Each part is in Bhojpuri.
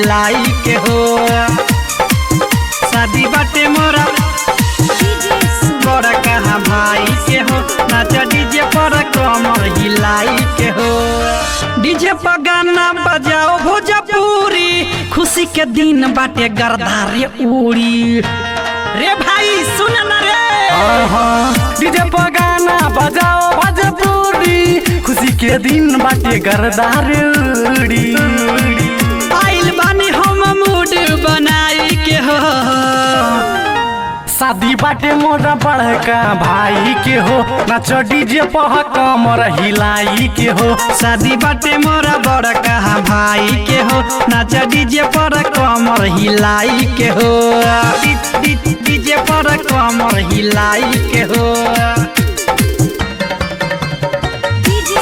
हिलाई के हो। शादी बाटे मोरा बड़ा कहा भाई के हो, नाच डीजे पर कमर हिलाई के हो। डीजे पर गाना बजाओ भोजपुरी, खुशी के दिन बाटे गर्दारे उड़ी। रे भाई सुन न रे, डीजे पर गाना बजाओ भोजपुरी, खुशी के दिन बाटे गर्दारे उड़ी। आइल बानी हम मूड बनाई के हो, शादी बाटे मोरा बड़का भाई के हो, नाच डीजे पर कमर हिलाई के हो। शादी बाटे मोरा बड़का भाई के हो, नाच डीजे पर कमर हिलाई के हो। डीजे पर कमर हिलाई के हो।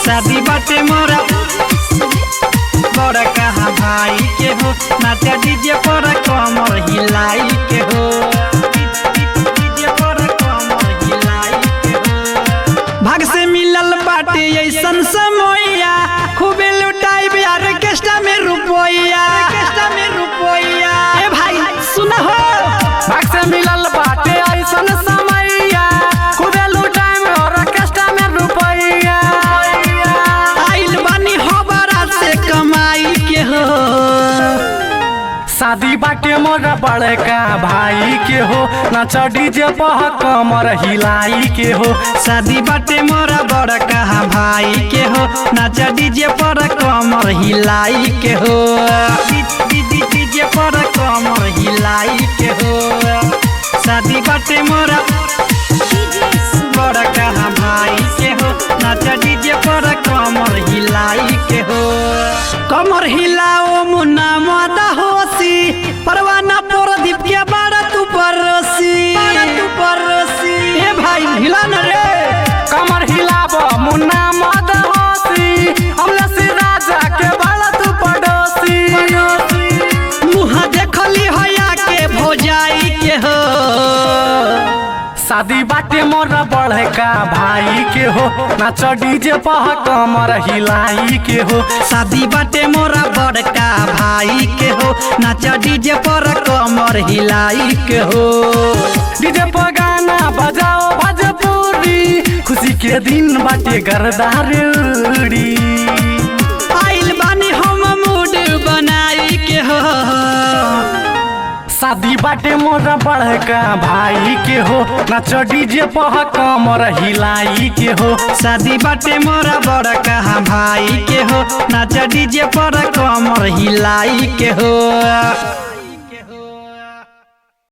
शादी बाटे मोरा बड़का भाई के हो, नाच डीजे पर कमर हिलाई के हो। भाग से मिलल बाटे ऐसन समोया, खूबे लुटाई बिहार ऑर्केस्ट्रा में रुपया। ए भाई सुन हो, भाग से मिलल बाटे ऐसन समैया, खूबे लुटाई में ऑर्केस्ट्रा में रुपया। आइल बानी हबरा से कमाई के हो, शादी बाटे मोरा बड़का भाई के हो, नाच डीजे पर कमर हिलाई के हो। शादी बाटे मोरा बड़का भाई के हो, नाच डीजे पर कमर हिलाई के हो। डीजे पर कमर हिलाई के हो। शादी बाटे मोरा बड़का भाई के हो, नाच डीजे पर कमर हिलाई के हो। कमर हिलाओ मुन्ना मादा होसी, परवाना प्रदीप के बाड़ा तू परोसी। ए भाई हिला न रे, कमर हिलाब मुन्ना मद होसी, हमला से राजा के बाड़ा तू पड़ोसी। मुँह देखली होया के भौजाई के हो, शादी बाटे मोरा बड़का भाई के हो, नाच डीजे पर कमर हिलाई के हो। शादी बाटे मोरा बड़का भाई के हो, नाच डीजे पर कमर हिलाई के हो। डीजे पर गाना बजाओ भोजपुरी, खुशी के दिन बाटे गर्दारे उड़ी। आइल बानी हम मूड बनाई के हो, शादी बाटे मोरा बड़का भाई के हो, नाच डीजे पर कमर हिलाई के हो। शादी बाटे मोरा बड़का भाई के हो, नाच डीजे पर कमर हिलाई के हो।